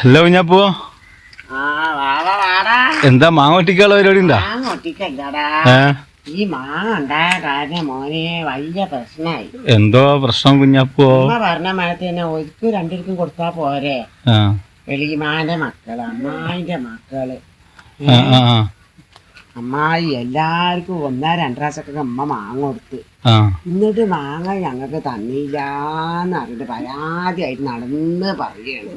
അല്ല കുഞ്ഞപ്പോ എന്താ മാങ്ങ ഒട്ടിക്കാനുള്ള പരിപാടി ഉണ്ടാ? ഈ മാങ്ങ ഉണ്ടായ കാരണം മോനെ വലിയ പ്രശ്നമായി. എന്തോ പ്രശ്നം കുഞ്ഞപ്പോ? പറഞ്ഞ മരത്ത് തന്നെ ഒരിക്കും രണ്ടിരിക്കും കൊടുത്താ പോരെ. വെളിമാന്റെ മക്കള്, അമ്മായിന്റെ മക്കള്, അമ്മായി എല്ലാവർക്കും 1-2 പ്രാവശ്യമൊക്കെ അമ്മ മാങ്ങ കൊടുത്ത്. എന്നിട്ട് മാങ്ങ ഞങ്ങൾക്ക് തന്നില്ലാന്ന് അറിഞ്ഞിട്ട് പരാതിയായിട്ട് നടന്ന് പറയാണ്.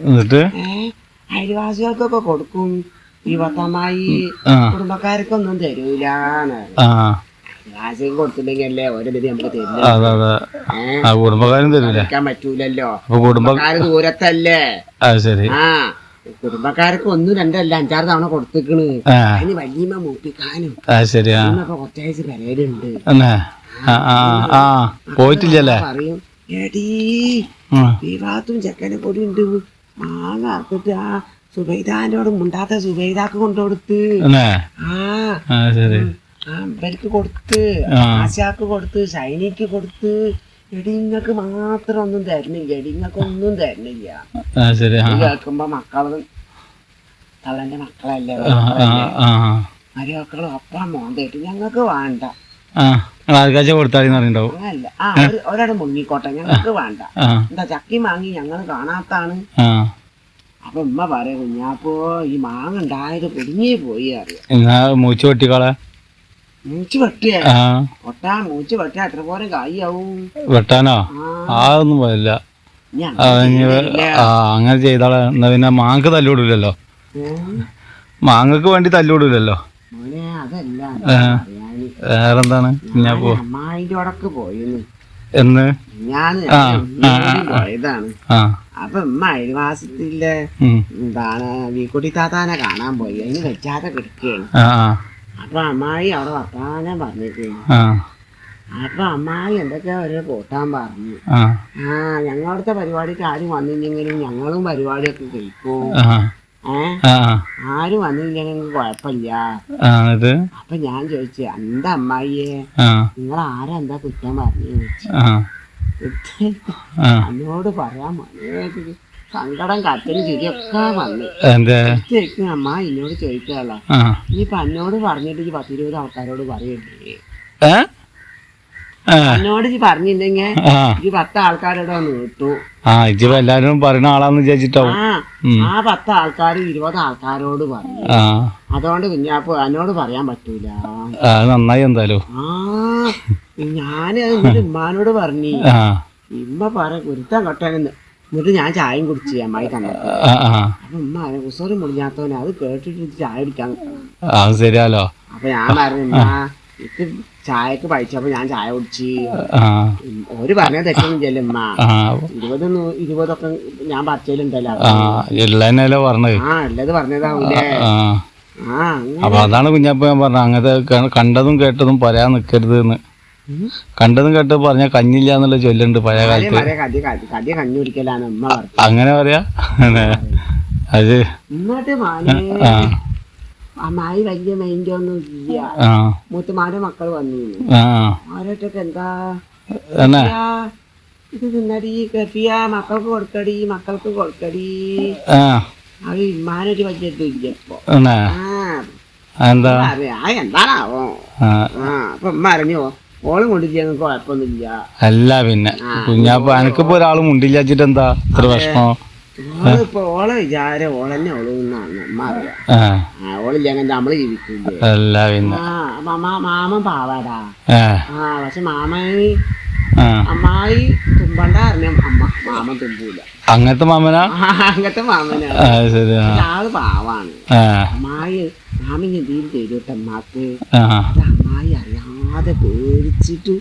അയൽവാസികൾക്കൊക്കെ കൊടുക്കും, ഈ പത്തമ്മായി കുടുംബക്കാർക്കൊന്നും തരൂലാന്ന്. അയൽവാസിക്ക് കൊടുത്തില്ലെങ്കിൽ അല്ലേ ഓരോ ഗതി നമുക്ക് തരിക്കാൻ പറ്റൂലല്ലോ. കുടുംബക്കാര് ദൂരത്തല്ലേ. കുടുംബക്കാർക്ക് 1-2 അല്ല 5-6 തവണ കൊടുത്തിക്കണ്. അതിന് വല്യമ്മ മൂപ്പിക്കാനും കുറച്ചാഴ്ച പെരേലുണ്ട്. പോയിട്ടില്ലല്ലേ? പറയും എടീ ഈ ഭാഗത്തും ചെക്കനെ പൊടി ഉണ്ട്, മാങ്ങ അറുത്തിട്ട് ആ സുബൈദാനോട് മുണ്ടാത്ത സുബൈദാക്ക് കൊണ്ടുകൊടുത്ത്, ഇവർക്ക് കൊടുത്ത്, ആശാക്ക് കൊടുത്ത്, ഷൈനിക്ക് കൊടുത്ത്. എടിങ്ങൾക്ക് മാത്രം ഒന്നും തരണില്ല, എടിങ്ങൾക്കൊന്നും തരണില്ല. കേൾക്കുമ്പോ മക്കള് തള്ളന്റെ മക്കളല്ലേ, മരുമക്കളും ഒപ്പം മോന്തേട്ട് ഞങ്ങൾക്ക് വേണ്ട. അല്ല ഒരാട് മുങ്ങിക്കോട്ടെ, ഞങ്ങൾക്ക് വേണ്ട. എന്താ ചക്കി മാങ്ങി ഞങ്ങൾ കാണാത്താണ്. അപ്പൊ ഉമ്മ പറയാ കുഞ്ഞാപ്പോ ഈ മാങ്ങ ഉണ്ടായത് കുടുങ്ങി പോയി അറിയാം. മൂച്ച് വെട്ടിക്കാളെ മൂച്ച് വെട്ടിയാ പൊട്ടാ, മൂച്ച് വെട്ടിയാ എത്ര പോലെ കായാവും. വെട്ടാനോ? അതൊന്നും പോയില്ല. അങ്ങനെ ചെയ്താളെ. എന്നാ പിന്നെ മാങ്ങക്ക് തല്ലുവിടൂലല്ലോ, മാങ്ങക്ക് വേണ്ടി തല്ലുവിടൂലല്ലോ. അതല്ല വേറെന്താണ് കുഞ്ഞാപ്പോ? അമ്മായിന്റെ അടക്ക് പോയിന്ന് എന്ന് ഞാൻ പോയതാണ്. അപ്പൊ ഉമ്മ അയൽവാസത്തിലെ എന്താണ് വീക്കുട്ടി താത്താനെ കാണാൻ പോയി. അതിന് വെച്ചാതെ കിടക്കുകയാണ്. അപ്പൊ അമ്മായി അവിടെ വർത്താനം പറഞ്ഞിരിക്കുന്നു. അപ്പൊ അമ്മായി എന്തൊക്കെയാ ഒരു കൂട്ടാൻ പറഞ്ഞു. ഞങ്ങളടുത്ത പരിപാടിക്ക് ആരും വന്നില്ലെങ്കിലും ഞങ്ങളും പരിപാടിയൊക്കെ കഴിക്കും. ആരും വന്നില്ലെങ്കിൽ കുഴപ്പമില്ല. അപ്പൊ ഞാൻ ചോദിച്ചു, എന്താ അമ്മായിയെ നിങ്ങൾ എന്താ കുറ്റം പറഞ്ഞു ചോദിച്ചു. എന്നോട് പറയാൻ മതി, സങ്കടം കത്തിന് ചിരിയൊക്കെ വന്നു. അമ്മ എന്നോട് ചോദിക്കാനുള്ള ഇനിയിപ്പൊ എന്നോട് പറഞ്ഞിട്ട് 10-20 ആൾക്കാരോട് പറയണ്ടേ? എന്നോട് പറഞ്ഞില്ലെങ്കിൽ 10 ആൾക്കാരോട് നീട്ടു. എല്ലാരും പറയുന്ന ആളാന്ന് വിചാരിച്ചിട്ടാവും. ആ 10 ആൾക്കാർ 20 ആൾക്കാരോട് പറഞ്ഞു. അതുകൊണ്ട് കുഞ്ഞാപ്പോ എന്നോട് പറയാൻ പറ്റൂല. നന്നായി. എന്തായാലും ഞാന് ഉമ്മാനോട് പറഞ്ഞു. ഇമ്മ പറ കുരുത്തം കെട്ടാനെന്ന്. എന്നിട്ട് ഞാൻ ചായയും കുടിച്ചു അമ്മായി തന്നത്. അപ്പൊ ഉമ്മ കുസോറി മുടിഞ്ഞാത്തവനെ അത് കേട്ടിട്ട് ചായ കുടിക്കാൻ ശരിയാലോ. അപ്പൊ ഞാൻ പറഞ്ഞു ഇത് ചായക്ക് പഴിച്ചപ്പോ ഞാൻ ചായ കുടിച്ച്. ഒരു പറഞ്ഞ തെറ്റൊന്നും ചെല്ലുമ്മ. 20 ഞാൻ പറിച്ചതിലുണ്ടല്ലോ. ഉള്ളത് പറഞ്ഞതാവൂലേ. അപ്പൊ അതാണ് കുഞ്ഞാപ്പ ഞാൻ പറഞ്ഞ അങ്ങനത്തെ കണ്ടതും കേട്ടതും പറയാൻ നിക്കരുത് എന്ന്. കണ്ടതും കേട്ടത് പറഞ്ഞ കഞ്ഞില്ല എന്നുള്ള ചൊല്ലുണ്ട് പഴയ കാലത്ത്. അങ്ങനെ പറയാ. അത് അമ്മായി വലിയ മൈൻഡ് ഒന്നും ഇല്ല. മൂത്തുമാരുടെ മക്കൾ വന്നിരുന്നു. അവരോട്ടൊക്കെ എന്താ ഇത് തിന്നടി കെട്ടിയ മക്കൾക്ക് കൊടുക്കടി, മക്കൾക്ക് കൊടുക്കടി. അത് ഇമ്മാനൊരു വലിയ ഇല്ല ഇപ്പൊ. എന്താണാവോ. അപ്പൊ ഉമ്മ അറിഞ്ഞോ ഓളും കൊണ്ടില്ല, ഞങ്ങൾക്ക് കുഴപ്പമൊന്നുമില്ല. അല്ല പിന്നെ കുഞ്ഞാപ്പ എനക്കിപ്പോ ഒരാളും മുണ്ടില്ല വെച്ചിട്ട് എന്താ ഇത്ര വിഷമോ? ഇപ്പൊ ഓളെ വിചാരം ഓളന്നെ ഓളൂന്നാണ് അമ്മ അറിയാം. ഓളില്ലെങ്കിൽ നമ്മള് ജീവിക്കില്ലേ. അല്ല പിന്നെ മാമൻ പാവാടാ. പക്ഷെ അമ്മായി തുമ്പണ്ട അറിഞ്ഞ മാമൻ തുമ്പൂല. അങ്ങനത്തെ മാമനാ? അങ്ങനത്തെ മാമനാ. ആള് പാവാണ്. അമ്മായി മാമൻ എന്തെങ്കിലും തരൂട്ടെ അമ്മാക്ക്. അമ്മായി അറിയാതെ പേടിച്ചിട്ടു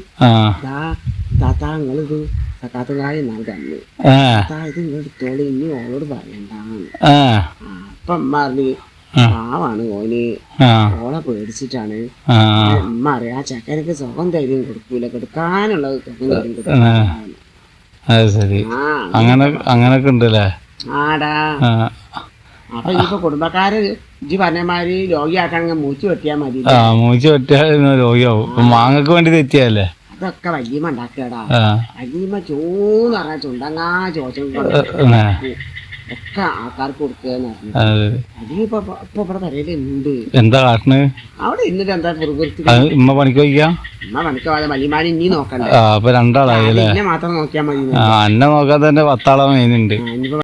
താത്താങ്ങളിത് സക്കാത്തുകായ എന്നാണ് തന്നു. ഇത് ഇങ്ങെടുത്തോളൂ, ഇനി ഓളോട് പറയണ്ടാന്ന്. അപ്പൊ അമ്മ അറിഞ്ഞ് പാവാണ് ഓന്, ഓളെ പേടിച്ചിട്ടാണ്. അമ്മ അറിയാം ആ ചെക്കനക്ക് സുഖം ധൈര്യം കൊടുക്കൂല, കൊടുക്കാനുള്ളത് സുഖം ധൈര്യം കൊടുക്കൂല. അങ്ങനൊക്കെ ഉണ്ടല്ലേ. ആടാ. അപ്പൊ ഇനിയിപ്പോ കുടുംബക്കാര് ഇജ്ജ് പറഞ്ഞമാതിരി രോഗിയാക്കണെങ്കിൽ മൂച്ച് വെട്ടിയാ മതി. മൂച്ച് വെട്ടിയാ രോഗിയാവും. മാങ്ങക്ക് വേണ്ടി തെറ്റിയല്ലേ. അതൊക്കെ വല്യമ്മ ഉണ്ടാക്കടാ. വല്യമ്മ ചൂന്ന് പറഞ്ഞ ചുണ്ടങ്ങാ ചോദിച്ചു ഒക്കെ ആൾക്കാർക്ക് കൊടുക്കുകയെന്ന് പറഞ്ഞു. അതെ. അതിനിപ്പോ ഇപ്പൊ ഇവിടെ വരയിലുണ്ട്. എന്താ കാട്ടണ്? അവിടെ ഇന്നിട്ട് എന്താ പ്രകൃതി ഉമ്മ പണിക്ക് പോയിക്കാ? ഉമ്മ പണിക്ക് പോയാൽ വലിയമാരി ഇനി നോക്കണ്ടേ? അപ്പൊ രണ്ടാളായി അല്ലേ? എന്നെ മാത്രം നോക്കിയാൽ മതി. എന്നെ നോക്കാതെ തന്നെ 10 ആളെ മേനുണ്ട്. ഇനിയിപ്പോ